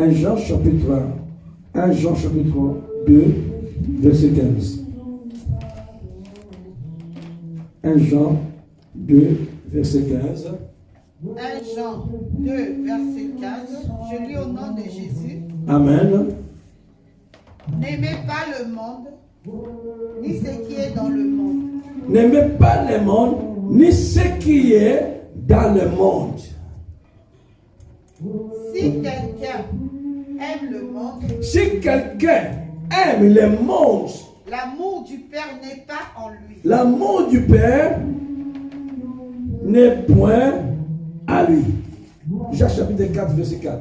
1 Jean chapitre 2, verset 15. 1 Jean 2, verset 15. 1 Jean 2, verset 15. Je lis au nom de Jésus. Amen. N'aimez pas le monde, ni ce qui est dans le monde. N'aimez pas le monde, ni ce qui est dans le monde. Si quelqu'un aime le monde, Si quelqu'un aime le monde, l'amour du Père n'est pas en lui. l'amour du Père n'est point à lui. Jacques chapitre 4, verset 4.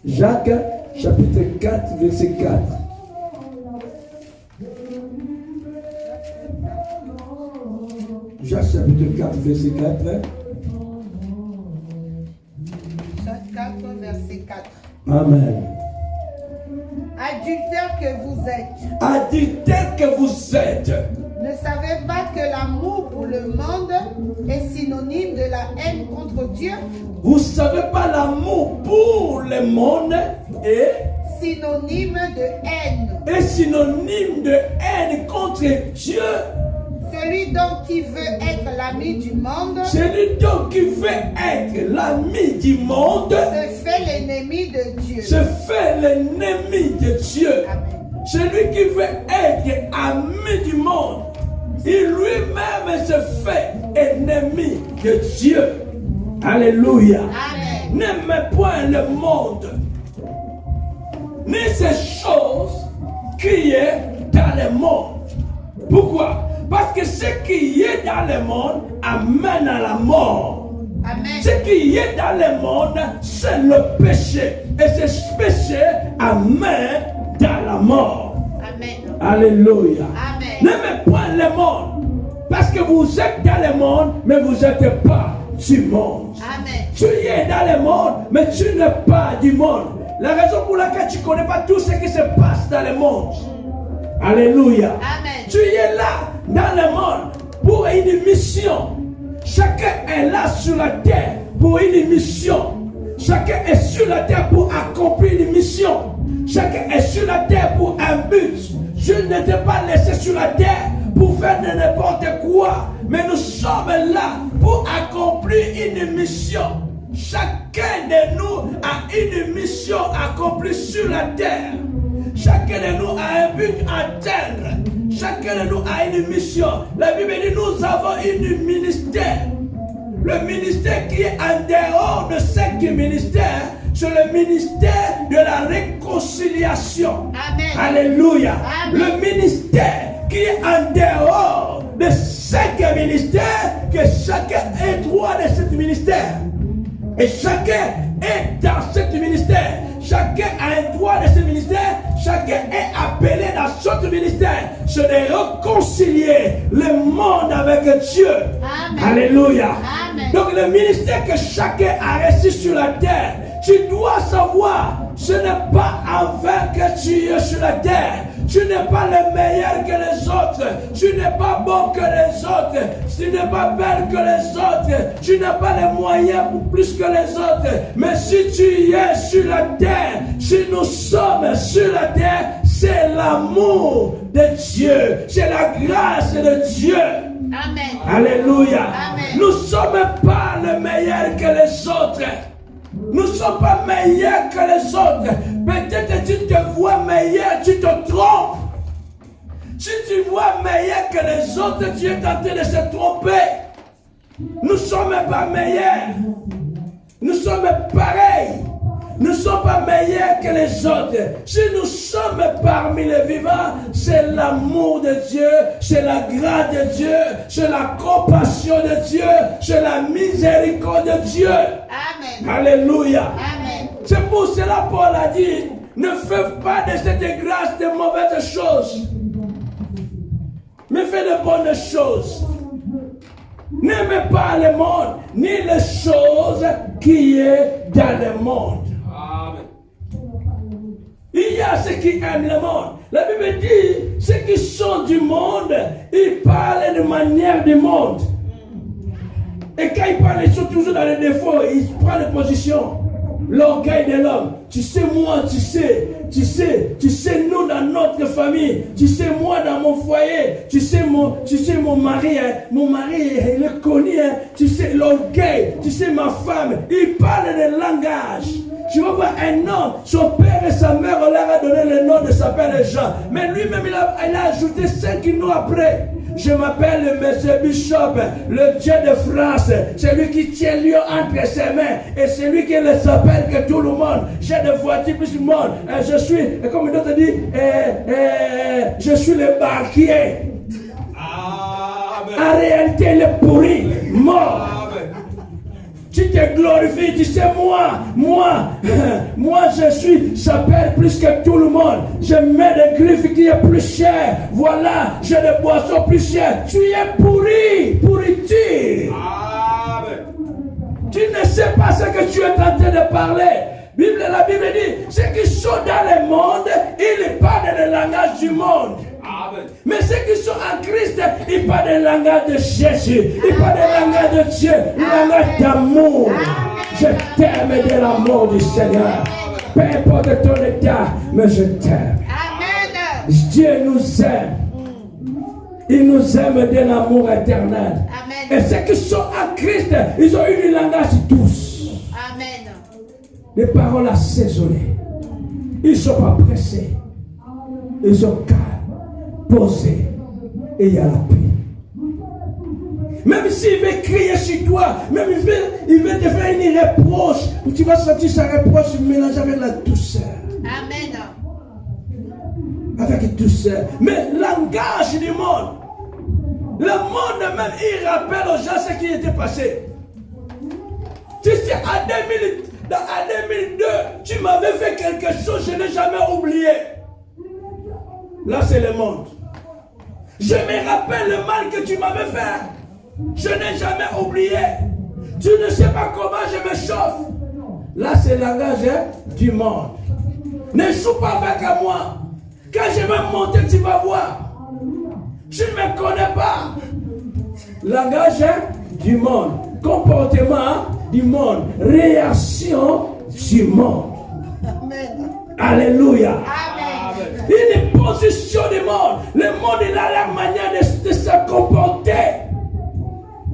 Jacques chapitre 4, verset 4. Jacques chapitre 4, verset 4. Jacques 4, verset 4. Amen. Adultères que vous êtes, Adultères que vous êtes, ne savez pas que l'amour pour le monde est synonyme de la haine contre Dieu? vous ne savez pas l'amour pour le monde est Synonyme de haine. synonyme de haine contre Dieu. Celui donc qui veut être l'ami du monde Celui donc qui veut être l'ami du monde se fait l'ennemi de Dieu. se fait l'ennemi de Dieu. Amen. Celui qui veut être ami du monde, il lui-même se fait ennemi de Dieu. Alléluia. Amen. N'aimez point le monde, ni ces choses qui est dans le monde. Pourquoi? Parce que ce qui est dans le monde amène à la mort. Amen. Ce qui est dans le monde, c'est le péché. Et ce péché amène dans la mort. Amen. Alléluia. Amen. N'aimez point le monde. Parce que vous êtes dans le monde, mais vous n'êtes pas du monde. Amen. Tu es dans le monde, mais tu n'es pas du monde. La raison pour laquelle tu ne connais pas tout ce qui se passe dans le monde. Alléluia. Amen. Tu es là dans le monde pour une mission. Chacun est là sur la terre pour une mission. Chacun est sur la terre pour accomplir une mission. Chacun est sur la terre pour un but. Je ne t'ai pas laissé sur la terre pour faire de n'importe quoi. Mais nous sommes là pour accomplir une mission. Chacun de nous a une mission accomplie sur la terre. Chacun de nous a un but à atteindre. Chacun de nous a une mission. La Bible dit nous avons un ministère. Le ministère qui est en dehors de ce ministère, c'est le ministère de la réconciliation. Amen. Alléluia. Amen. Le ministère qui est en dehors de ce ministère, que chacun ait droit de ce ministère. Et chacun est dans ce ministère. Chacun a un droit de ce ministère. Chacun est appelé dans ce ministère. C'est de réconcilier le monde avec Dieu. Amen. Alléluia. Amen. Donc le ministère que chacun a reçu sur la terre, tu dois savoir, ce n'est pas envers que tu es sur la terre. Tu n'es pas le meilleur que les autres. Tu n'es pas bon que les autres. Tu n'es pas belle que les autres. Tu n'as pas les moyens pour plus que les autres. Mais si tu es sur la terre, si nous sommes sur la terre, c'est l'amour de Dieu. C'est la grâce de Dieu. Amen. Alléluia. Amen. Nous ne sommes pas les meilleurs que les autres. Nous ne sommes pas meilleurs que les autres. Peut-être tu te vois meilleur, tu te trompes. Si tu vois meilleur que les autres, tu es tenté de se tromper. Nous ne sommes pas meilleurs. Nous sommes pareils. Nous ne sommes pas meilleurs que les autres. Si nous sommes parmi les vivants, c'est l'amour de Dieu, c'est la grâce de Dieu, c'est la compassion de Dieu, c'est la miséricorde de Dieu. Amen. Alléluia. Amen. C'est pour cela Paul a dit, ne fais pas de cette grâce de mauvaises choses, mais fais de bonnes choses. N'aimez pas le monde, ni les choses qui est dans le monde. Il y a ceux qui aiment le monde. La Bible dit, ceux qui sont du monde, ils parlent de manière du monde. Et quand ils parlent, ils sont toujours dans les défauts. Ils prennent position. L'orgueil de l'homme. tu sais moi, tu sais nous dans notre famille, tu sais moi dans mon foyer, tu sais mon mari, hein, il est connu, hein, tu sais l'orgueil, tu sais ma femme, il parle de langage. Je vois un homme, son père et sa mère, on leur a donné le nom de sa père Jean, mais lui-même il a ajouté 5 noms après. Je m'appelle le Monsieur Bishop, le Dieu de France, celui qui tient Lyon entre ses mains, et celui qui ne s'appelle que tout le monde. J'ai des voitures plus du monde. Je suis, comme d'autres dit, je suis le banquier. En réalité, il est pourri, mort. Tu te glorifies, tu sais, moi j'appelle plus que tout le monde. Je mets des griffes qui est plus cher. Voilà, j'ai des boissons plus chères. Tu es pourriture. Tu ne sais pas ce que tu es en train de parler. La Bible dit, ceux qui sont dans le monde, ils parlent le langage du monde. Mais ceux qui sont en Christ, ils parlent le langage de Jésus, ils parlent le langage de Dieu, le langage d'amour. Je t'aime de l'amour du Seigneur. Peu importe ton état, mais je t'aime. Dieu nous aime. Il nous aime de l'amour éternel. Et ceux qui sont en Christ, ils ont eu un langage douce. Amen. Des paroles assaisonnées. Ils ne sont pas pressés. Ils sont calmes. Posé et il y a la paix. Même s'il veut crier sur toi, même il veut te faire une reproche, tu vas sentir sa reproche mélangée avec la douceur. Amen. Avec douceur. Mais langage du monde, le monde même, il rappelle aux gens ce qui était passé. Tu sais, en 2002, tu m'avais fait quelque chose, je n'ai jamais oublié. Là, c'est le monde. Je me rappelle le mal que tu m'avais fait. Je n'ai jamais oublié. Tu ne sais pas comment je me chauffe. Là, c'est le langage du monde. Ne joue pas avec moi. Quand je vais monter, tu vas voir. Tu ne me connais pas. Langage du monde. Comportement du monde. Réaction du monde. Amen. Alléluia. Amen. Une position du monde. Le monde, il a leur manière de se comporter.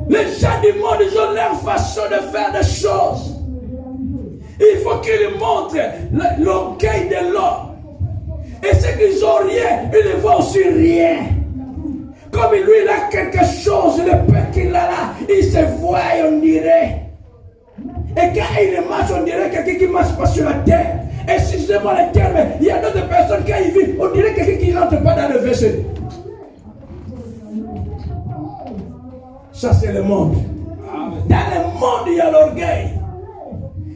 Les gens du monde, ils ont leur façon de faire des choses. Il faut qu'ils montrent l'orgueil de l'homme. Et ceux qui n'ont rien, ils ne voient aussi rien. Comme lui, il a quelque chose, le pain qu'il a là, il se voit, on dirait. Et quand il marche, on dirait quelqu'un qui ne marche pas sur la terre. Excusez-moi le terme, il y a d'autres personnes qui y vivent, on dirait quelqu'un qui ne rentre pas dans le vaisseau. Ça, c'est le monde. Dans le monde, il y a l'orgueil.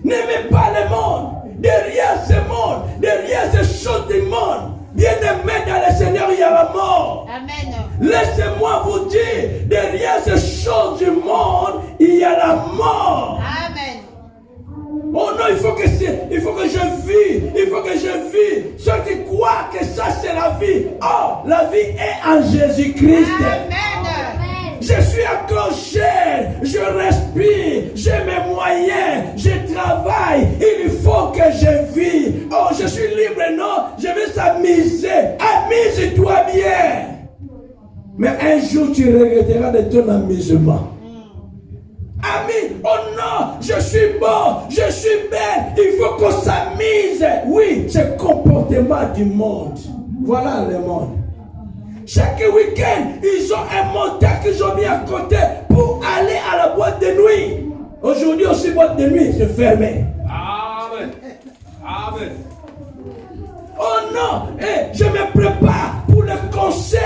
N'aimez pas le monde. Derrière ce monde, derrière ces choses du monde, bien-aimé dans le Seigneur, il y a la mort. Amen. Laissez-moi vous dire, derrière ces choses du monde, il y a la mort. Amen. Oh non, il faut que je vis. Ceux qui croient que ça c'est la vie. Oh, la vie est en Jésus-Christ. Amen. Je suis accroché, je respire, j'ai mes moyens, je travaille. Il faut que je vis. Oh, je suis libre, non? Je vais s'amuser. Amuse-toi bien. Mais un jour tu regretteras de ton amusement. Ami, oh non, je suis bon, je suis belle, il faut qu'on s'amuse. Oui, c'est le comportement du monde. Voilà le monde. Chaque week-end, ils ont un monteur qu'ils ont mis à côté pour aller à la boîte de nuit. Aujourd'hui aussi, boîte de nuit, c'est fermé. Amen. Amen. Oh non, je me prépare pour le concert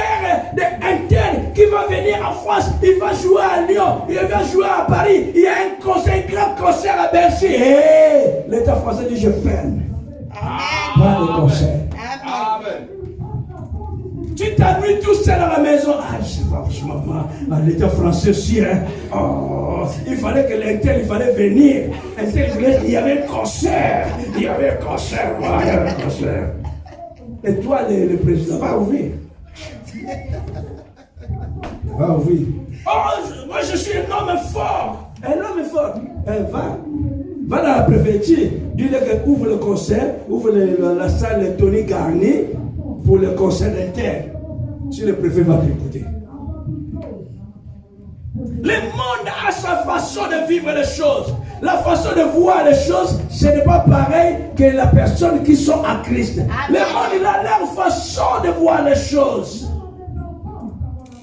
d'Intel qui va venir en France. Il va jouer à Lyon, il va jouer à Paris. Il y a un concert, un grand concert à Bercy. L'État français dit je ferme. Pas de concert. Amen. Tu t'ennuies tout seul à la maison. Ah, je sais pas, maman, l'État français aussi, hein. Oh, il fallait que l'Intel, il fallait venir. Il y avait un concert. Il y avait un concert, voilà, il y avait un concert. Et toi, le président, va ouvrir. Va ouvrir. Oh, moi je suis un homme fort. Un homme fort. Va. Va dans la préfecture, dis-le que ouvre le concert, ouvre la salle de Tony Garnier pour le concert interne. Si le préfet va t'écouter. Le monde a sa façon de vivre les choses. La façon de voir les choses, ce n'est pas pareil que la personne qui sont en Christ. Amen. Le monde, il a leur façon de voir les choses.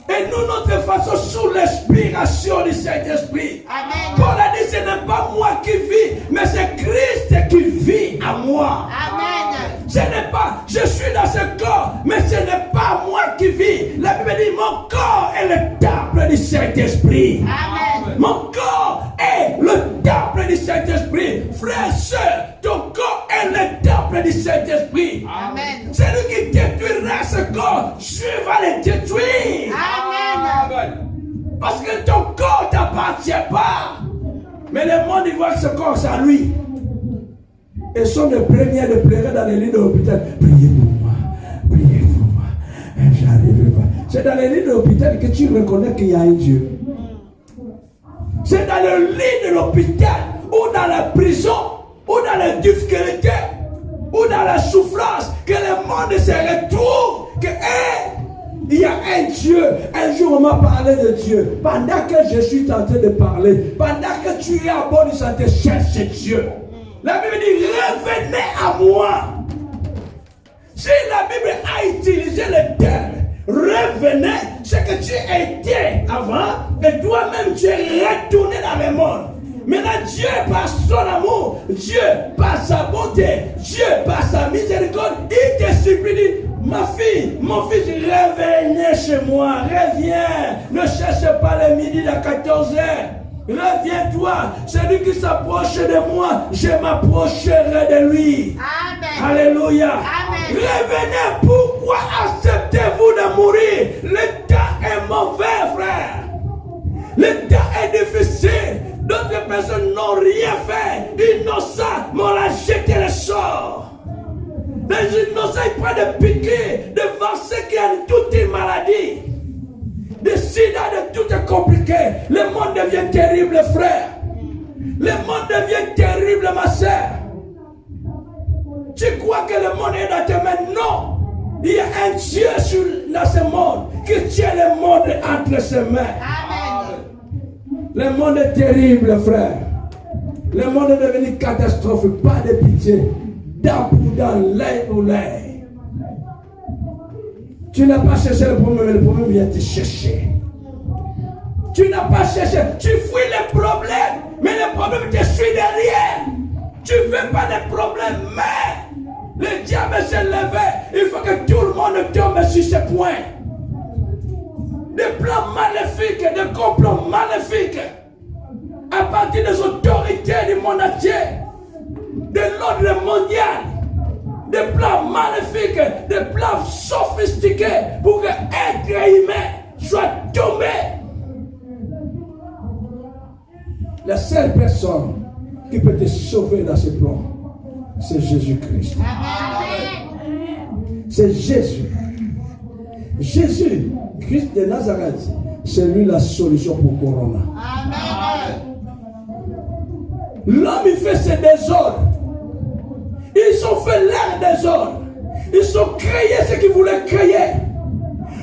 Et nous, notre façon, sous l'inspiration du Saint-Esprit. Paul a dit, ce n'est pas moi qui vis, mais c'est Christ qui vit à moi. Amen. Ce n'est pas, je suis dans ce corps, mais ce n'est pas moi qui vis. La Bible dit, mon corps est le temple du Saint-Esprit. Amen. Mon corps est le temple du Saint-Esprit. Frère, sœur, ton corps est le temple du Saint-Esprit. Amen. Celui qui détruira ce corps, Dieu va le détruire. Amen. Parce que ton corps ne t'appartient pas. Mais le monde, il voit que ce corps, c'est à lui. Ils sont les premiers de pleurer dans les lits de l'hôpital. Priez pour moi. Priez pour moi. J'arrive pas. C'est dans les lits de l'hôpital que tu reconnais qu'il y a un Dieu. C'est dans le lit de l'hôpital, ou dans la prison, ou dans la difficulté, ou dans la souffrance, que le monde se retrouve, que il y a un Dieu. Un jour, on m'a parlé de Dieu. Pendant que je suis en train de parler, pendant que tu es en bonne santé, cherche Dieu. La Bible dit, revenez à moi. Si la Bible a utilisé le terme, revenez, c'est que tu étais avant, et toi-même tu es retourné dans le monde. Maintenant, Dieu, par son amour, Dieu, par sa bonté, Dieu, par sa miséricorde, il te supplie, dit, ma fille, mon fils, revenez chez moi, reviens. Ne cherche pas le midi à 14h. Reviens-toi. Celui qui s'approche de moi, je m'approcherai de lui. Amen. Alléluia. Amen. Revenez. Pourquoi acceptez-vous de mourir? Le temps est mauvais, frère. Le temps est difficile. D'autres personnes n'ont rien fait. Innocents, mais on l'a jeté le sort. Les innocents, ils prennent de piquer, de vaccins qui ont toute une maladie. De sida, de tout est compliqué. Le monde devient terrible, frère. Le monde devient terrible, ma soeur. Tu crois que le monde est dans tes mains? Non. Il y a un Dieu dans ce monde qui tient le monde entre ses mains. Amen. Le monde est terrible, frère. Le monde est devenu catastrophique. Pas de pitié. Dent pour dent, l'œil pour l'œil. Tu n'as pas cherché le problème, mais le problème vient te chercher. Tu n'as pas cherché, tu fuis les problèmes, mais le problème te suit derrière. Tu ne veux pas de problème, mais le diable s'est levé. Il faut que tout le monde tombe sur ce point. Des plans maléfiques, des complots maléfiques, à partir des autorités du monde entier, de l'ordre mondial. Des plans maléfiques, des plans sophistiqués pour que être humain soit tombé. La seule personne qui peut te sauver dans ce plan, c'est Jésus-Christ. C'est Jésus. Jésus, Christ de Nazareth, c'est lui la solution pour Corona. L'homme, il fait ses désordres. Ils ont fait l'air des ordres. Ils ont créé ce qu'ils voulaient créer.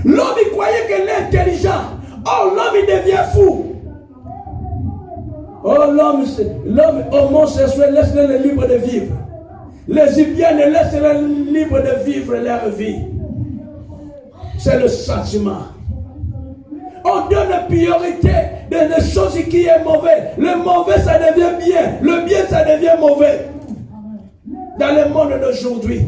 L'homme, il croyait qu'il est intelligent. Oh, l'homme, il devient fou. Oh, l'homme homosexuel, laisse-le libre de vivre. Les Ibiennes, laisse-le libre de vivre leur vie. C'est le sentiment. On donne priorité des choses qui est mauvais. Le mauvais, ça devient bien. Le bien, ça devient mauvais. Dans le monde d'aujourd'hui,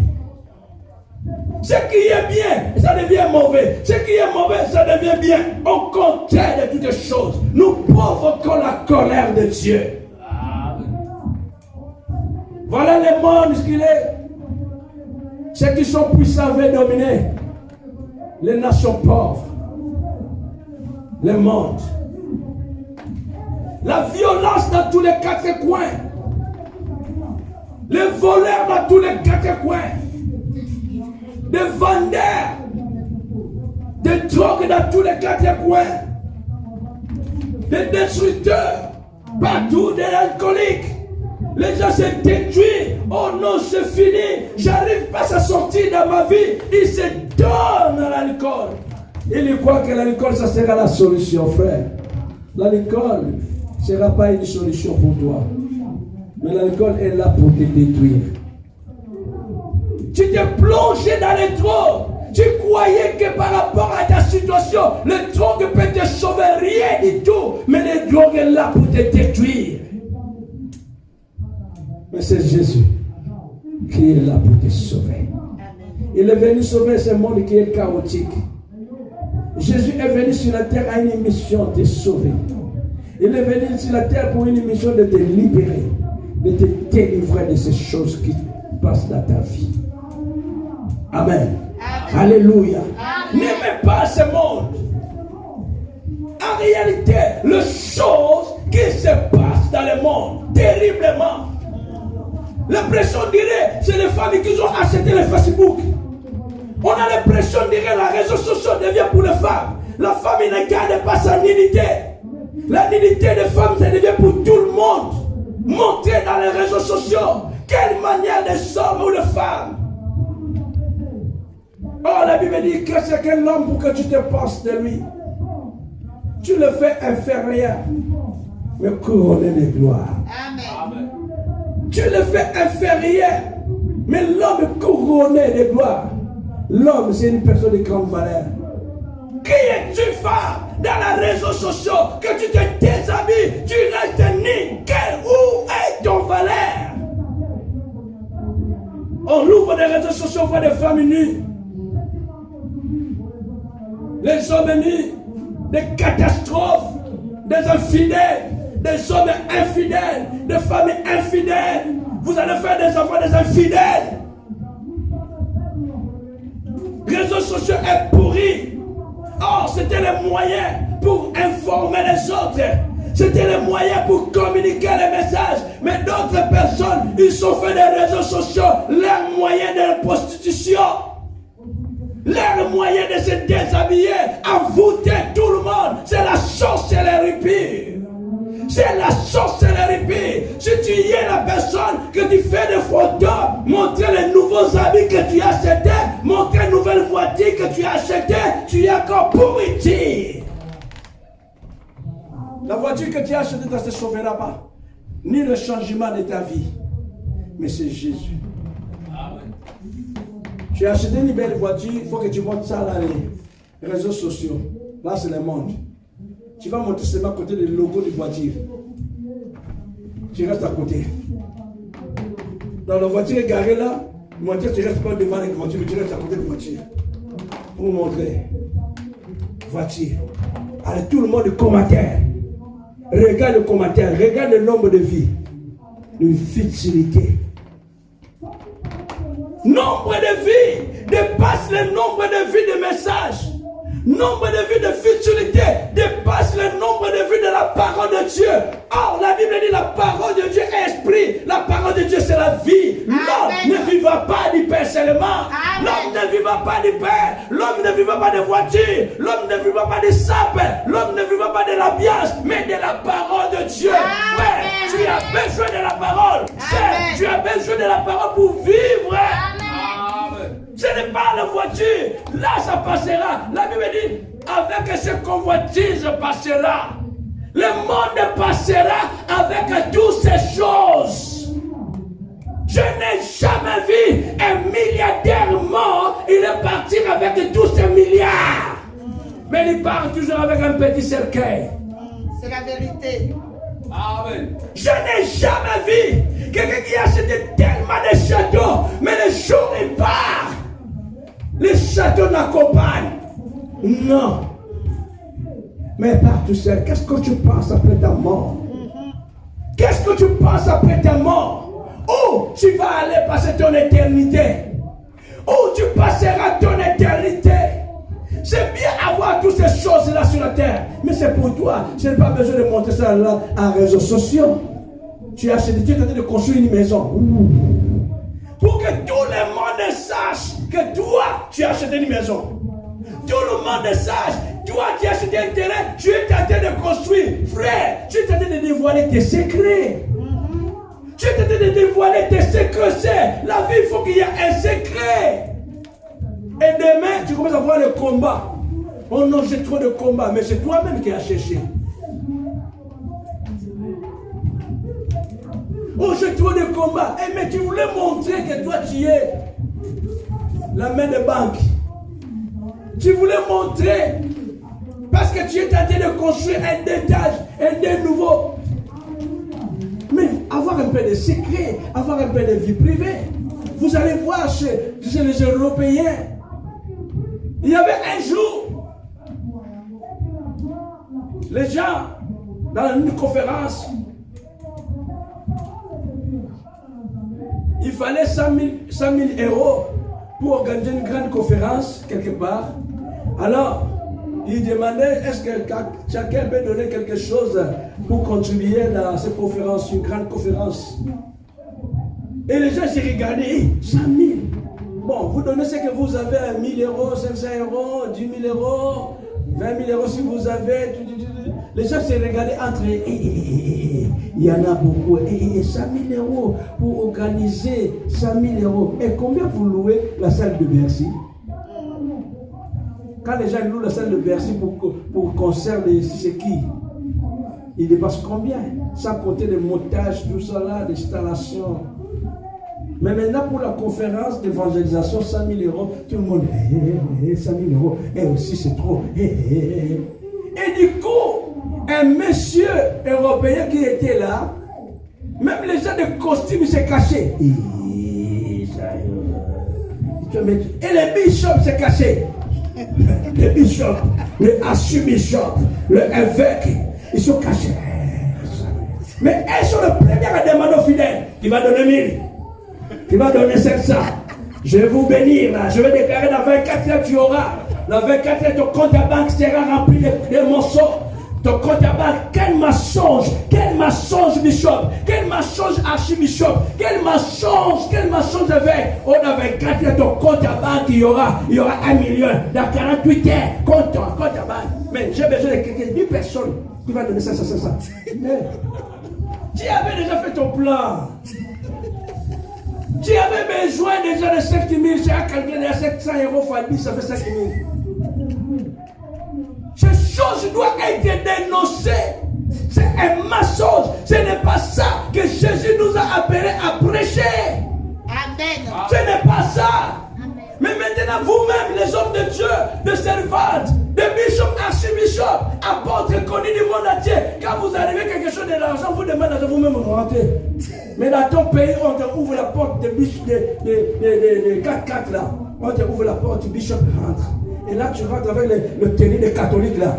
ce qui est bien, ça devient mauvais. Ce qui est mauvais, ça devient bien. Au contraire de toutes les choses, nous provoquons la colère de Dieu. Voilà le monde ce qu'il est. Ceux qui sont puissants veulent dominer les nations pauvres, le monde. La violence dans tous les quatre coins. Les voleurs dans tous les quatre coins. Des vendeurs de drogue dans tous les quatre coins. Des destructeurs partout, des alcooliques. Les gens se détruisent. Oh non, c'est fini. J'arrive pas à sortir dans ma vie. Ils se donnent à l'alcool. Ils croient que l'alcool, ça sera la solution, frère. L'alcool ne sera pas une solution pour toi. Mais l'alcool est là pour te détruire. Tu t'es plongé dans les drogues. Tu croyais que par rapport à ta situation, les drogues peuvent te sauver, rien du tout. Mais les drogues sont là pour te détruire. Mais c'est Jésus qui est là pour te sauver. Il est venu sauver ce monde qui est chaotique. Jésus est venu sur la terre à une mission de te sauver. Il est venu sur la terre pour une mission de te libérer, de te délivrer de ces choses qui passent dans ta vie. Amen. Amen. Alléluia. N'aimez pas ce monde. En réalité, les choses qui se passent dans le monde, terriblement. L'impression dirait, c'est les familles qui ont acheté le Facebook. On a l'impression dirait, les réseaux sociaux deviennent pour les femmes. La femme ne garde pas sa dignité. La dignité des femmes, ça devient pour tout le monde. Montrer dans les réseaux sociaux. Quelle manière des hommes ou des femmes. Oh, la Bible dit que c'est quel homme pour que tu te penses de lui. Tu le fais inférieur, mais couronné de gloire. Amen. Tu le fais inférieur, mais l'homme couronné de gloire. L'homme, c'est une personne de grande valeur. Qui es-tu, femme, dans les réseaux sociaux, que tu te déshabilles, tu restes nickel? Où est ton valeur? On ouvre des réseaux sociaux, on voit des femmes nues. Les hommes nus, des catastrophes, des infidèles, des hommes infidèles, des familles infidèles. Vous allez faire des enfants des infidèles. Les réseaux sociaux est pourri. Or, c'était le moyen pour informer les autres. C'était le moyen pour communiquer les messages. Mais d'autres personnes, ils sont fait des réseaux sociaux leur moyen de la prostitution. Leur moyen de se déshabiller, envoûter tout le monde, c'est la sorcellerie pure. C'est la sorcellerie pure. Si tu y es la personne que tu fais des photos, montrer les nouveaux habits que tu as achetés, montrer une nouvelle voiture que tu as achetée, tu es encore pourri. La voiture que tu as achetée ne te sauvera pas, ni le changement de ta vie. Mais c'est Jésus. Tu as acheté une belle voiture, il faut que tu montes ça dans les réseaux sociaux. Là, c'est le monde. Tu vas monter seulement à côté du logo de voiture. Tu restes à côté. Dans la voiture est garée là, monter, tu ne restes pas devant la voiture, mais tu restes à côté de la voiture. Pour montrer. Voiture. Allez, tout le monde de commentaires. Regarde le commentaire, regarde le nombre de vies. Une futilité. Nombre de vies dépasse le nombre de vies de messages. Nombre de vies de futilité dépasse le nombre de vies de la parole de Dieu. Or, la Bible dit la parole de Dieu est esprit. La parole de Dieu, c'est la vie. L'homme ne vivra pas du pain seulement. L'homme ne vivra pas du pain. L'homme ne vivra pas de voiture. L'homme ne vivra pas de sapin. L'homme ne vivra pas de l'ambiance, mais de la parole de Dieu. Frère, tu as besoin de la parole. Tu as besoin de la parole pour vivre. Ce n'est pas la voiture. Là, ça passera. La Bible dit, avec ce convoitise passera. Le monde passera avec toutes ces choses. Je n'ai jamais vu un milliardaire mort. Il est parti avec tous ces milliards. Mais il part toujours avec un petit cercueil. C'est la vérité. Amen. Je n'ai jamais vu quelqu'un qui a acheté tellement de châteaux. Mais le jour il part, les châteaux n'accompagnent. Non. Mais par tout seul, qu'est-ce que tu penses après ta mort? Qu'est-ce que tu penses après ta mort? Où tu vas aller passer ton éternité? Où tu passeras ton éternité? C'est bien avoir toutes ces choses-là sur la terre. Mais c'est pour toi. Tu n'as pas besoin de montrer ça là en réseaux sociaux. Tu as acheté, tu es en train de construire une maison. Pour que tout le monde sache que toi, tu as acheté une maison. Tout le monde sache, toi, tu as acheté un terrain, tu es en train de construire. Frère, tu es en train de dévoiler tes secrets. Tu es en train de dévoiler tes secrets. La vie, il faut qu'il y ait un secret. Et demain, tu commences à voir le combat. Oh non, j'ai trop de combats. Mais c'est toi-même qui as cherché. Oh, j'ai trop de combats. Eh, mais tu voulais montrer que toi, tu es la main de banque. Tu voulais montrer. Parce que tu es en train de construire un étage, un nouveau. Mais avoir un peu de secret, avoir un peu de vie privée. Vous allez voir chez les Européens. Il y avait un jour, les gens, dans une conférence, il fallait 100 000 euros pour organiser une grande conférence quelque part. Alors, il demandait, est-ce que chacun peut donner quelque chose pour contribuer dans cette conférence, une grande conférence. Et les gens se regardaient, 100 000. Bon, vous donnez ce que vous avez, 1 000 euros, 500 euros, 10 000 euros, 20 000 euros si vous avez. Les gens se regardaient entre eux. Il y en a beaucoup. 100 000 euros pour organiser 100 000 euros. Et combien vous louez la salle de Bercy? Quand les gens louent la salle de Bercy pour concert de c'est qui? Il dépasse combien? Sans compter les montages, tout ça là, l'installation. Mais maintenant pour la conférence d'évangélisation, 100 000 euros, tout le monde, 100 000 euros, et aussi c'est trop. Et du coup, un monsieur européen qui était là, même les gens de costume se cachaient. Et les bishops se cachaient. Le bishop, le archbishop, le évêque, ils sont cachés. Mais elles sont les premières à demander aux fidèles qui va donner 1000, qui va donner 500. Je vais vous bénir là. Je vais déclarer dans 24 heures tu auras. Dans 24 heures ton compte à banque sera rempli de morceaux. Ton compte à banque, quel mensonge bishop, quel mensonge archbishop, quel mensonge évêque. Oh, dans 24 heures ton compte à banque, il y aura 1 million. Dans 48 heures, compte à banque. Mais j'ai besoin de quelqu'un, 10 personnes qui va donner ça. Tu avais déjà fait ton plan. Tu avais besoin déjà de 5 000. J'ai calculé à 700 euros fois 10, ça fait 5 000. Ces choses doivent être dénoncées. C'est un mensonge. Ce n'est pas ça que Jésus nous a appelés à prêcher. Amen. Ce n'est pas ça. Amen. Mais maintenant, vous-même, les hommes de Dieu, de servantes, de bishops, archbishops, apôtres connus du monde entier, quand vous arrivez quelque chose de l'argent, vous demandez à vous-même de rentrer. Mais dans ton pays, on te ouvre la porte de 4-4 là. On te ouvre la porte, le bishop rentre. Et là, tu rentres avec le tenue des catholiques là.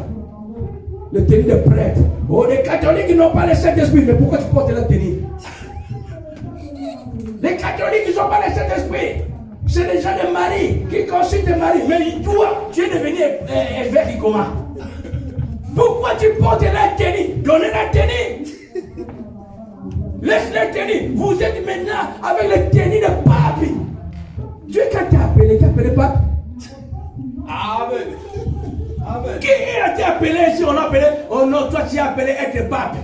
Le tenue des prêtres. Oh, les catholiques, ils n'ont pas le Saint-Esprit. Mais pourquoi tu portes la tenue? Les catholiques, ils n'ont pas le Saint-Esprit. C'est les gens de Marie qui consultent Marie. Mais toi, tu es devenu évêque comment? Pourquoi tu portes la tenue? Donnez la tenue. Laisse la tenue. Vous êtes maintenant avec la tenue de pape. Dieu, quand t'as appelé pape. Amen. Amen. Qui a été appelé si on l'a appelé? Oh non, toi tu es appelé être pape.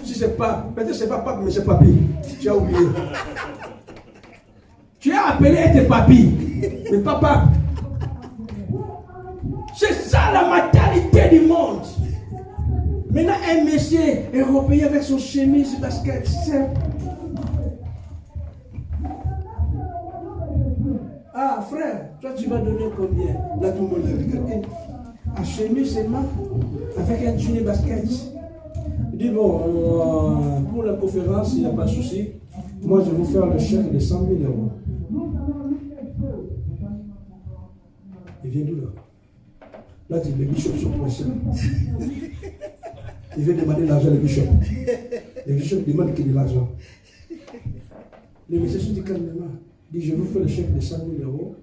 Si c'est pape, peut-être c'est pas pape, mais c'est papi. Tu as oublié. Tu es appelé être papi, mais pas pape. C'est ça la mentalité du monde. Maintenant, un monsieur européen avec son chemise basket, c'est. Ah frère, toi tu vas donner combien? Là tout le monde regarde. Un chemise seulement avec un jean basket. Il dit bon, pour la conférence, il n'y a pas de souci. Moi je vais vous faire le chèque de 100 000 euros. Il vient d'où là? Là les bishops sont pressés. Il vient demander l'argent des bishops. Les bishops demandent qu'il y ait de l'argent. Les messieurs se disent calmement. Il dit, je vous fais le chèque de 100 000 euros.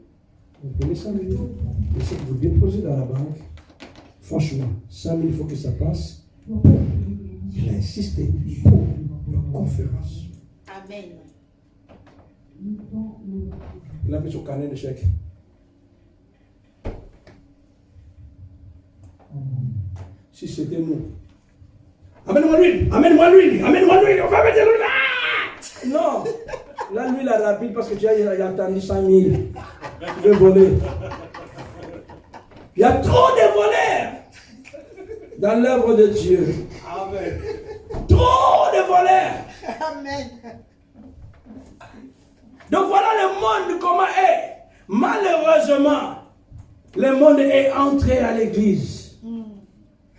Vous prenez 100 000 euros. Le chèque, vous déposez dans la banque. Franchement, 100 000, il faut que ça passe. Il a insisté pour la conférence. Amen. Il a mis son carnet de chèques. Si c'était nous. Amène-moi l'huile, amène-moi l'huile, amène-moi l'huile. On va mettre l'huile là. Non. Là, lui, il a rapide parce que tu as attendu 100 000. Tu veux voler. Il y a trop de voleurs dans l'œuvre de Dieu. Amen. Trop de voleurs. Amen. Donc voilà le monde comment est. Malheureusement, le monde est entré à l'église.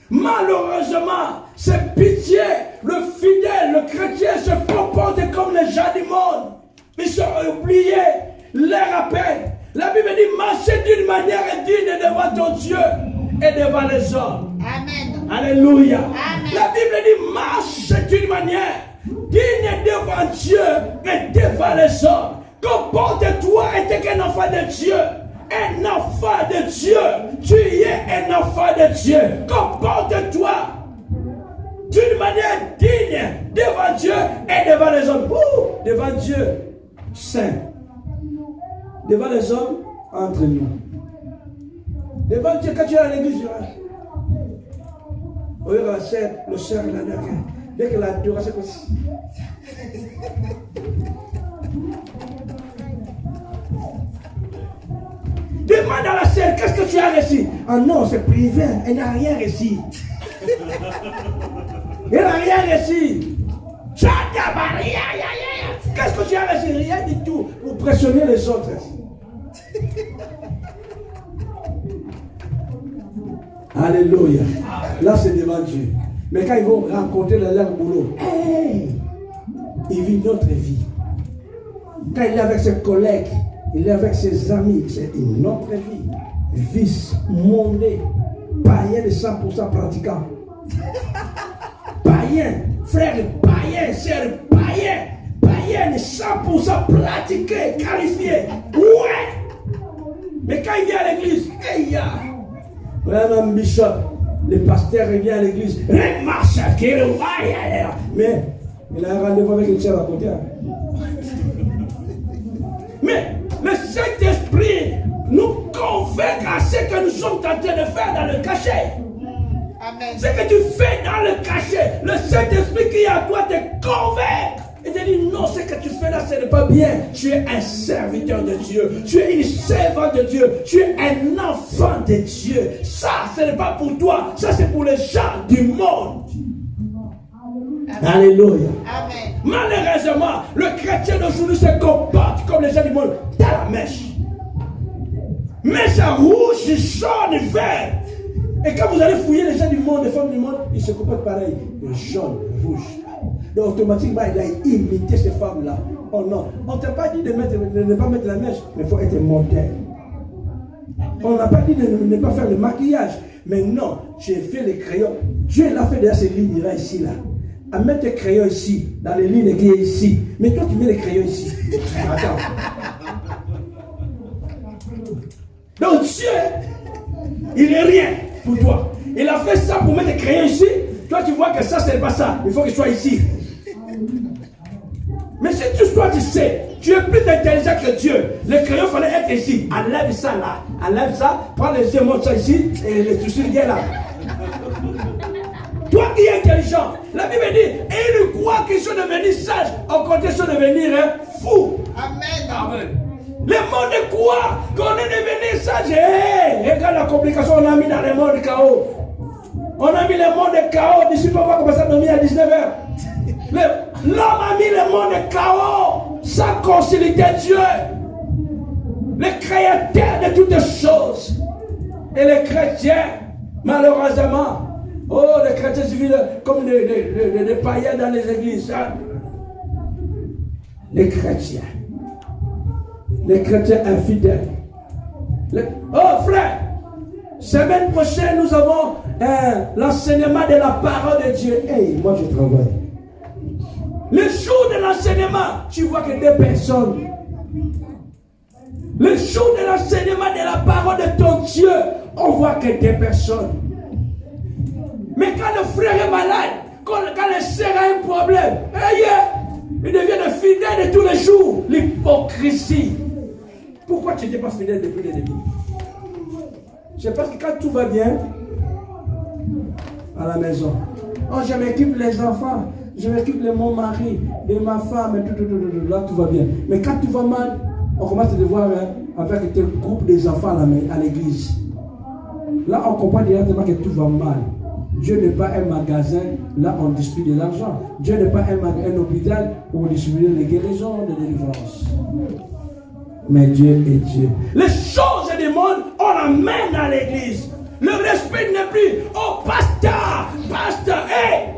Malheureusement, c'est pitié. Le fidèle, le chrétien se comporte comme les gens du monde. Ils sont oubliés. Les rappels. La Bible dit marcher d'une manière digne devant ton Dieu et devant les hommes. Amen. Alléluia. Amen. La Bible dit marche d'une manière digne devant Dieu et devant les hommes. Comporte-toi et t'es qu'un enfant de Dieu. Un enfant de Dieu. Tu es un enfant de Dieu. Comporte-toi d'une manière digne devant Dieu et devant les hommes. Devant Dieu, saint. Devant les hommes, entre nous. Devant Dieu, quand tu es à l'église, oui, le soeur, il en a rien. Dès que l'adoration, c'est comme ça. Demande à la sœur, qu'est-ce que tu as reçu? Ah non, c'est privé, elle n'a rien reçu. Elle n'a rien reçu. Qu'est-ce que tu as reçu? Rien du tout pour pressionner les autres. Alléluia. Là, c'est devant Dieu. Mais quand ils vont rencontrer leur boulot, hey, ils vivent notre vie. Quand il est avec ses collègues, il est avec ses amis, c'est une autre vie. Vice, mondé, païen de 100% pratiquant. Païen, frère païen, sœur païen, païen de 100% pratiqué, qualifié. Ouais! Mais quand il vient à l'église, hey, ya! Vraiment, bishop, le pasteur revient à l'église. Mais il a un rendez-vous avec une sœur à côté. Mais le Saint-Esprit nous convainc à ce que nous sommes en train de faire dans le cachet. Amen. Ce que tu fais dans le cachet, le Saint-Esprit qui est à toi te convainc. Et te dit non, ce que tu fais là, ce n'est pas bien. Tu es un serviteur de Dieu. Tu es une servante de Dieu. Tu es un enfant de Dieu. Ça, ce n'est pas pour toi. Ça, c'est pour les gens du monde. Amen. Alléluia. Amen. Malheureusement, le chrétien d'aujourd'hui se comporte comme les gens du monde dans la mèche. Mèche rouge, jaune, vert. Et quand vous allez fouiller les gens du monde, les femmes du monde, ils se comportent pareil. Jaune, rouge. Donc automatiquement, il a imité ces femmes-là. Oh non, on ne t'a pas dit de ne pas mettre la mèche, mais il faut être moderne. On n'a pas dit de ne pas faire le maquillage. Mais non, j'ai fait les crayons. Dieu l'a fait derrière ces lignes-là, ici, là. À mettre les crayons ici, dans les lignes qui est ici. Mais toi, tu mets les crayons ici. Attends. Donc Dieu, il n'est rien pour toi. Il a fait ça pour mettre les crayons ici. Toi, tu vois que ça, c'est pas ça. Il faut qu'il soit ici. Mais si toi, tu sais, tu es plus intelligent que Dieu. Le crayon fallait être ici. Enlève ça là. Enlève ça. Prends les yeux, monte ça ici. Et les soucis de guerre là. Toi qui es intelligent. La Bible dit, et ils croient qu'ils sont devenus sages. Au contraire, ils sont devenus fous. Amen. Amen. Le monde croit qu'on est devenu sage. Hey, regarde la complication on a mis dans le monde chaos. On a mis le monde chaos. D'ici, on va commencer à dormir à 19h. L'homme a mis le monde chaos sans consulter Dieu, le créateur de toutes choses. Et les chrétiens, malheureusement, les chrétiens vivent comme des païens dans les églises. Hein? Les chrétiens infidèles. Frère, semaine prochaine, nous avons l'enseignement de la parole de Dieu. Hey, moi je travaille. Le jour de l'enseignement, tu vois que 2 personnes. Le jour de l'enseignement de la parole de ton Dieu, on voit que 2 personnes. Mais quand le frère est malade, quand le sœur a un problème, il devient fidèle de tous les jours. L'hypocrisie. Pourquoi tu n'étais pas fidèle depuis le début? C'est parce que quand tout va bien, à la maison, je m'occupe les enfants. je m'occupe de mon mari, de ma femme, et tout, là tout va bien. Mais quand tout va mal, on commence à te voir avec tel groupe des enfants à l'église. Là, on comprend directement que tout va mal. Dieu n'est pas un magasin, là on distribue de l'argent. Dieu n'est pas un hôpital où on distribue des guérisons, des délivrances. Mais Dieu est Dieu. Les choses du monde, on l'amène à l'église. Le respect n'est plus. Oh, pasteur, hey!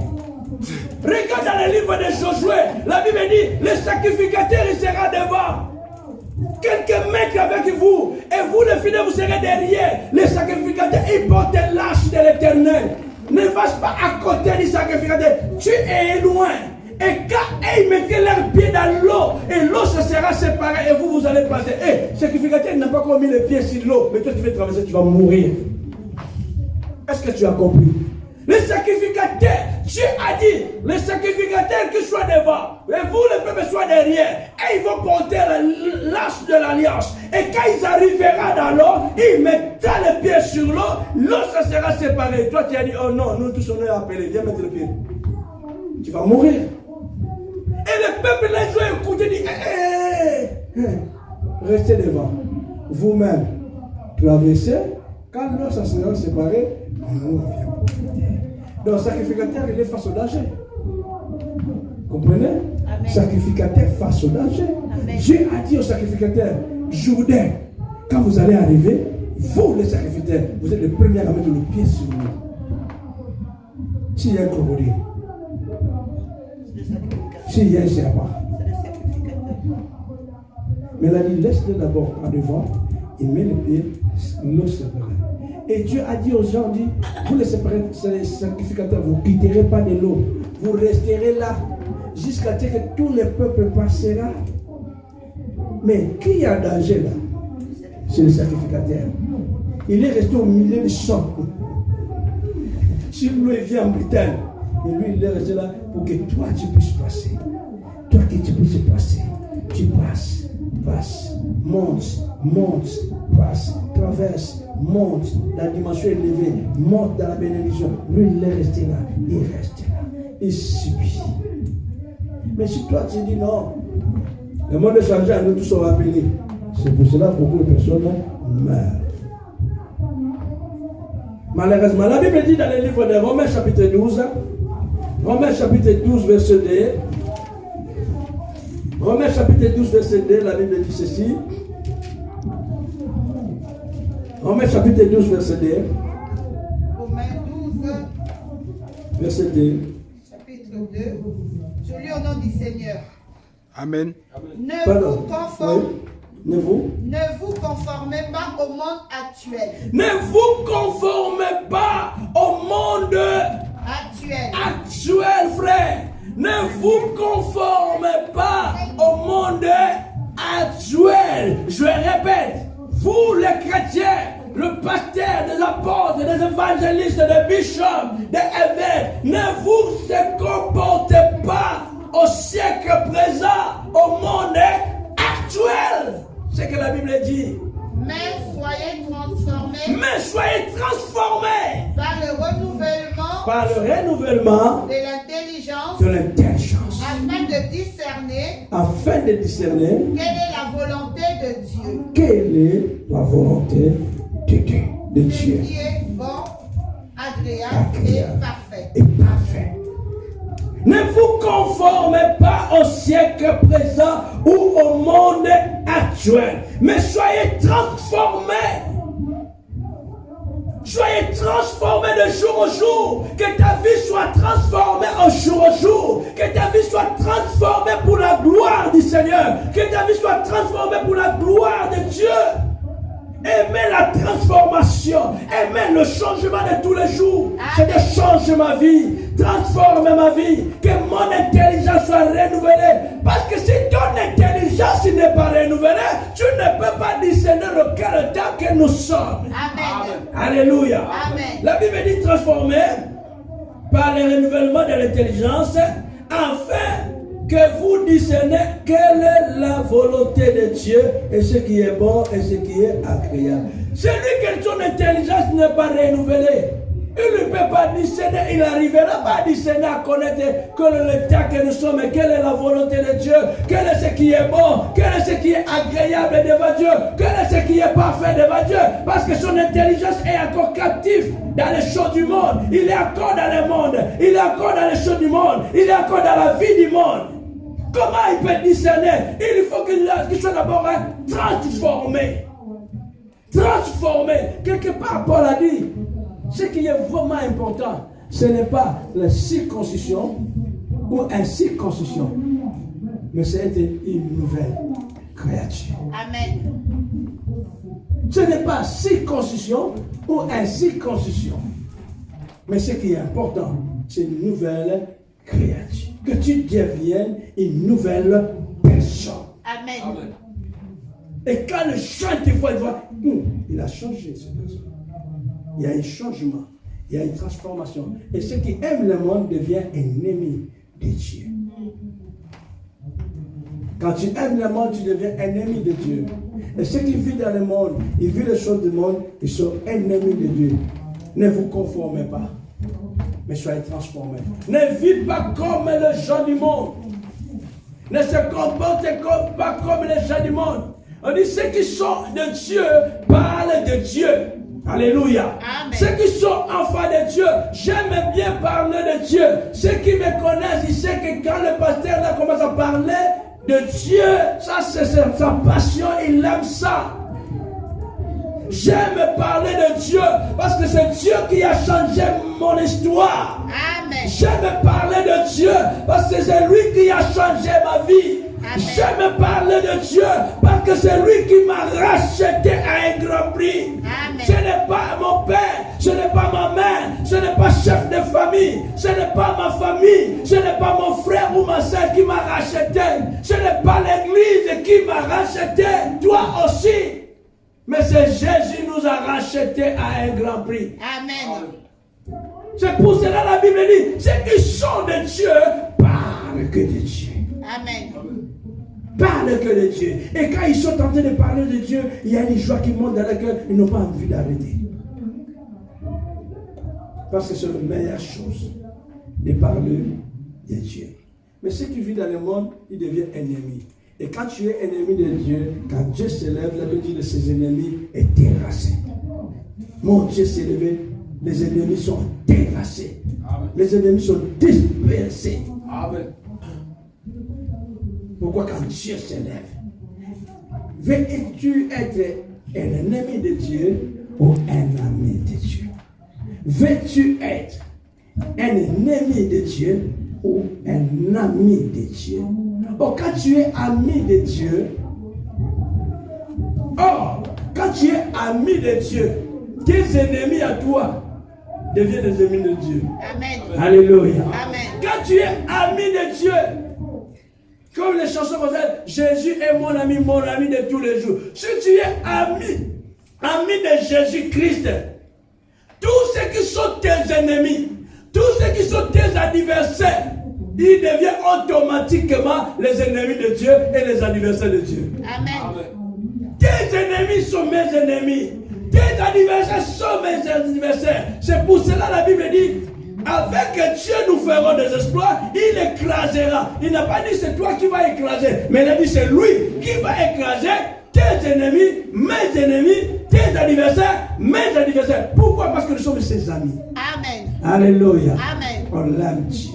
Regarde dans le livre de Josué, la Bible dit, le sacrificateur il sera devant. Quelques mètres avec vous, et vous les fidèles vous serez derrière. Le sacrificateur, il porte l'arche de l'Éternel. Ne va pas à côté du sacrificateur. Tu es loin. Et quand ils mettraient leurs pieds dans l'eau, et l'eau se sera séparée, et vous allez passer. Le sacrificateur n'a pas encore mis les pieds sur l'eau, mais toi tu vas traverser, tu vas mourir. Est-ce que tu as compris? Le sacrificateur, Dieu a dit, le sacrificateur qui soit devant, et vous le peuple soit derrière, et ils vont porter l'arche de l'alliance. Et quand ils arriveront dans l'eau, ils mettront les pieds sur l'eau, l'eau se sera séparée. Toi tu as dit, oh non, nous tous on est appelés, viens mettre les pieds. Tu vas mourir. Et le peuple les a écouté, dit, restez devant. Vous-même, traversez, quand l'eau se sera séparée, on vient. Donc, le sacrificateur, il est face au danger. Comprenez? Amen. Sacrificateur face au danger. Amen. Dieu a dit au sacrificateur, Jourdain, quand vous allez arriver, vous les sacrificateurs, vous êtes les premiers à mettre le pied sur l'eau. S'il y a un crocodile, s'il y a un serpent, mais il a dit, laisse-le d'abord par devant, il met les pieds, l'eau séparée. Et Dieu a dit aux gens, dit, vous les sacrificateurs, vous ne quitterez pas de l'eau. Vous resterez là jusqu'à ce que tout le peuple passera. Mais qui est en danger là? C'est le sacrificateur. Il est resté au milieu du champ. Si lui vient en Bretagne, et lui il est resté là pour que toi tu puisses passer. Toi que tu puisses passer. Tu passes, monte, passe, traverse, monte, la dimension élevée, monte dans la bénédiction. Lui, il est resté là, il subit. Mais si toi tu dis non, le monde est changé, nous tous sommes appelés. C'est pour cela que beaucoup de personnes meurent. Malheureusement, la Bible dit dans le livre de Romains chapitre 12, Romains chapitre 12 verset 2, Romains chapitre 12 verset 2, la Bible dit ceci. Romains chapitre 12 verset 2. Romains 12 verset 2. Chapitre 2. Je lis au nom du Seigneur. Amen. Ne vous conformez pas au monde actuel. Ne vous conformez pas au monde actuel, frère. Ne vous conformez pas au monde actuel. Je répète, vous les chrétiens, le pasteur, des apôtres, des évangélistes, des bishops, des évêques, ne vous comportez pas au siècle présent, au monde actuel. C'est ce que la Bible dit. Mais soyez transformés par le renouvellement de l'intelligence afin de discerner quelle est la volonté de Dieu. Quelle est la volonté de Dieu? Qui est bon, agréable et parfait. Ne vous conformez pas au siècle présent ou au monde actuel, mais soyez transformés. Soyez transformés de jour au jour. Que ta vie soit transformée au jour au jour. Que ta vie soit transformée pour la gloire du Seigneur. Que ta vie soit transformée pour la gloire de Dieu. Aimez la transformation. Aimez le changement de tous les jours. C'est de changer ma vie. Transforme ma vie. Que mon intelligence soit renouvelée. Parce que si ton intelligence n'est pas renouvelée, tu ne peux pas discerner le caractère que nous sommes. Amen. Alléluia. Amen. La Bible dit transformer par le renouvellement de l'intelligence afin que vous discernez quelle est la volonté de Dieu et ce qui est bon et ce qui est agréable. Celui que son intelligence n'est pas renouvelée, il ne peut peut pas discerner, il n'arrivera pas à discerner, à connaître que l'état que nous sommes, quelle est la volonté de Dieu, quel est ce qui est bon, quel est ce qui est agréable devant Dieu, quel est ce qui est parfait devant Dieu, parce que son intelligence est encore captive dans les choses du monde, il est encore dans le monde, il est encore dans les choses du monde, il est encore dans la vie du monde. Comment il peut discerner? Il faut qu'il soit d'abord transformé. Transformé. Quelque part, Paul a dit, ce qui est vraiment important, ce n'est pas la circoncision ou incirconcision, mais c'est une nouvelle créature. Amen. Ce n'est pas circoncision ou incirconcision, mais ce qui est important, c'est une nouvelle créature. Que tu deviennes une nouvelle personne. Amen. Amen. Et quand le chant te voit, il voit, il a changé cette personne. Il y a un changement, il y a une transformation. Et ceux qui aiment le monde deviennent ennemis de Dieu. Quand tu aimes le monde, tu deviens ennemi de Dieu. Et ceux qui vivent dans le monde, ils vivent les choses du monde, ils sont ennemis de Dieu. Ne vous conformez pas, mais soyez transformés. Ne vivez pas comme les gens du monde. Ne se comportez pas comme les gens du monde. On dit ceux qui sont de Dieu parlent de Dieu. Alléluia. Amen. Ceux qui sont enfants de Dieu, j'aime bien parler de Dieu. Ceux qui me connaissent, ils savent que quand le pasteur là commence à parler de Dieu, ça c'est sa passion, il aime ça. J'aime parler de Dieu parce que c'est Dieu qui a changé mon histoire. Amen. J'aime parler de Dieu parce que c'est lui qui a changé ma vie. Amen. J'aime parler de Dieu parce que c'est lui qui m'a racheté à un grand prix. Amen. Ce n'est pas mon père, ce n'est pas ma mère, ce n'est pas chef de famille, ce n'est pas ma famille, ce n'est pas mon frère ou ma soeur qui m'a racheté, ce n'est pas l'église qui m'a racheté, toi aussi. Mais c'est Jésus qui nous a rachetés à un grand prix. Amen. C'est pour cela que la Bible dit, ceux qui sont de Dieu parlent que de Dieu. Amen. Parlent que de Dieu. Et quand ils sont en train de parler de Dieu, il y a une joie qui monte dans le cœur, ils n'ont pas envie d'arrêter. Parce que c'est la meilleure chose de parler de Dieu. Mais ceux qui vivent dans le monde, ils deviennent ennemis. Et quand tu es ennemi de Dieu, quand Dieu se lève, la Bible dit que ses ennemis est terrassé. Mon Dieu s'est levé, les ennemis sont terrassés. Amen. Les ennemis sont dispersés. Amen. Pourquoi quand Dieu se lève, veux-tu être un ennemi de Dieu ou un ami de Dieu? Veux-tu être un ennemi de Dieu ou un ami de Dieu? Oh, quand tu es ami de Dieu, quand tu es ami de Dieu, tes ennemis à toi deviennent des ennemis de Dieu. Amen. Alléluia. Amen. Quand tu es ami de Dieu, comme les chansons comme ça, Jésus est mon ami de tous les jours. Si tu es ami de Jésus-Christ, tous ceux qui sont tes ennemis, tous ceux qui sont tes adversaires, ils deviennent automatiquement les ennemis de Dieu et les adversaires de Dieu. Amen. Amen. Tes ennemis sont mes ennemis. Tes adversaires sont mes adversaires. C'est pour cela que la Bible dit, avec Dieu nous ferons des exploits, il écrasera. Il n'a pas dit c'est toi qui vas écraser, mais il a dit c'est lui qui va écraser tes ennemis, mes ennemis, tes adversaires, mes adversaires. Pourquoi? Parce que nous sommes ses amis. Amen. Alléluia. Amen. On l'aime Dieu.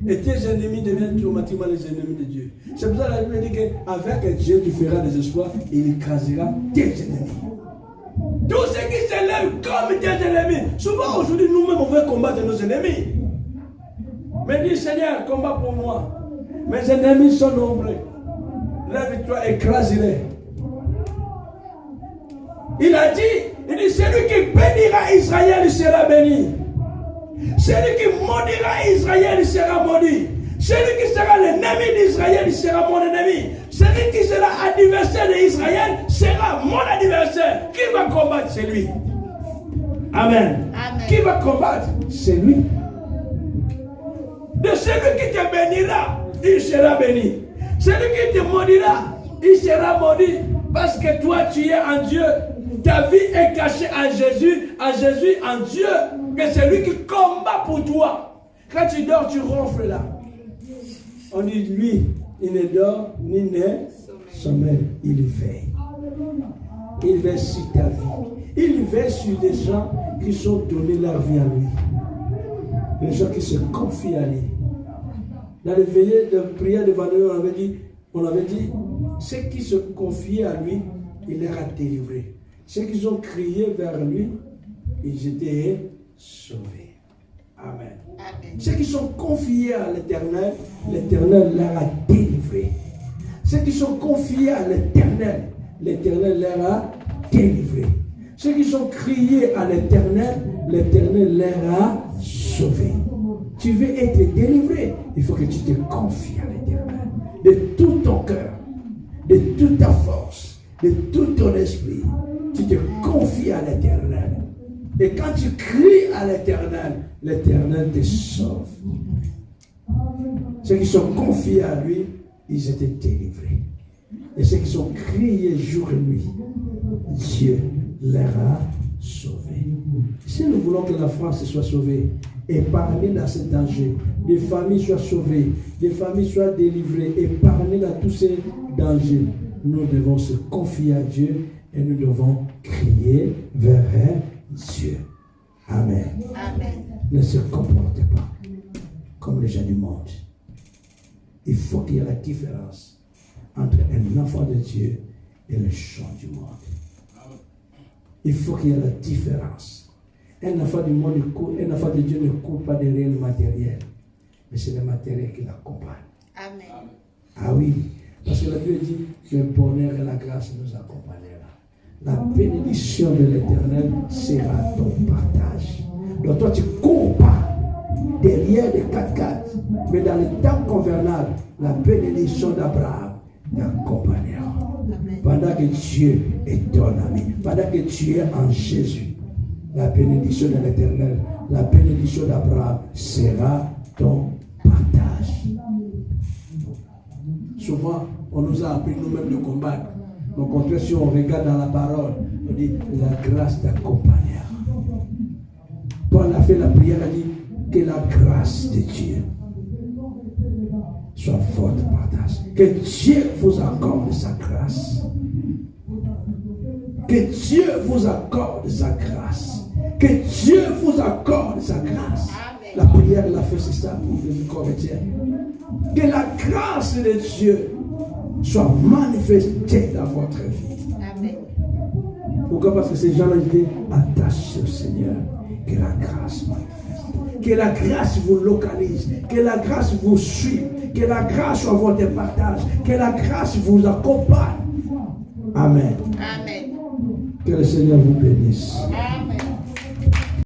Et tes ennemis deviennent automatiquement les ennemis de Dieu. C'est pour ça que la Bible dit qu'avec Dieu tu feras des exploits, il écrasera tes ennemis. Tous ceux qui se lèvent comme tes ennemis. Souvent aujourd'hui, nous-mêmes, on veut combattre nos ennemis. Mais dis Seigneur, combat pour moi. Mes ennemis sont nombreux. Lève-toi, écrase-les. Il a dit, celui qui bénira Israël, il sera béni. Celui qui maudira Israël, il sera maudit. Celui qui sera l'ennemi d'Israël, il sera mon ennemi. Celui qui sera adversaire d'Israël sera mon adversaire. Qui va combattre? C'est lui. Amen. Amen. Qui va combattre? C'est lui. De celui qui te bénira, il sera béni. Celui qui te maudira, il sera maudit. Parce que toi, tu es en Dieu. Ta vie est cachée en Jésus en Dieu. que c'est lui qui combat pour toi. Quand tu dors, tu ronfles là. On dit, lui, il ne dort ni ne sommeille, il veille. Il veille sur ta vie. Il veille sur les gens qui sont donnés leur vie à lui. Les gens qui se confient à lui. Dans les veillées de prière devant nous, on avait dit, ceux qui se confiaient à lui, il les a délivrés. Ceux qui ont crié vers lui, ils étaient sauvés. Amen. Amen. Ceux qui sont confiés à l'Éternel, l'Éternel leur a délivrés. Ceux qui sont confiés à l'Éternel, l'Éternel leur a délivrés. Ceux qui sont criés à l'Éternel, l'Éternel leur a sauvés. Tu veux être délivré, il faut que tu te confies à l'Éternel. De tout ton cœur, de toute ta force, de tout ton esprit, tu te confies à l'Éternel. Et quand tu cries à l'Éternel, l'Éternel te sauve. Ceux qui sont confiés à lui, ils étaient délivrés. Et ceux qui sont criés jour et nuit, Dieu leur a sauvés. Si nous voulons que la France soit sauvée, épargnée dans ce danger, des familles soient sauvées, des familles soient délivrées, épargnées dans tous ces dangers, nous devons se confier à Dieu et nous devons crier vers Dieu. Amen. Amen. Ne se comportez pas comme les gens du monde. Il faut qu'il y ait la différence entre un enfant de Dieu et le chant du monde. Il faut qu'il y ait la différence. Un enfant du monde, un enfant de Dieu ne court pas derrière le matériel, mais c'est le matériel qui l'accompagne. Amen. Ah oui, parce que la Bible dit que le bonheur et la grâce nous accompagnera. La bénédiction de l'Éternel sera ton partage. Donc toi, tu ne cours pas derrière les 4x4, mais dans le temps convenable, la bénédiction d'Abraham t'accompagnera. Pendant que Dieu est ton ami, pendant que tu es en Jésus, la bénédiction de l'Éternel, la bénédiction d'Abraham sera ton partage. Souvent, on nous a appris nous-mêmes de combattre. Au contraire, si on regarde dans la parole, on dit la grâce t'accompagnera. Paul a fait la prière, il a dit que la grâce de Dieu soit votre partage. Que Dieu vous accorde sa grâce. Que Dieu vous accorde sa grâce. Que Dieu vous accorde sa grâce. Amen. La prière de la fête, c'est ça pour les chrétiens. Que la grâce de Dieu soit manifestée dans votre vie. Amen. Pourquoi? Parce que ces gens-là étaient attachés au Seigneur. Que la grâce manifeste. Que la grâce vous localise. Que la grâce vous suive. Que la grâce soit votre partage. Que la grâce vous accompagne. Amen. Amen. Que le Seigneur vous bénisse. Amen.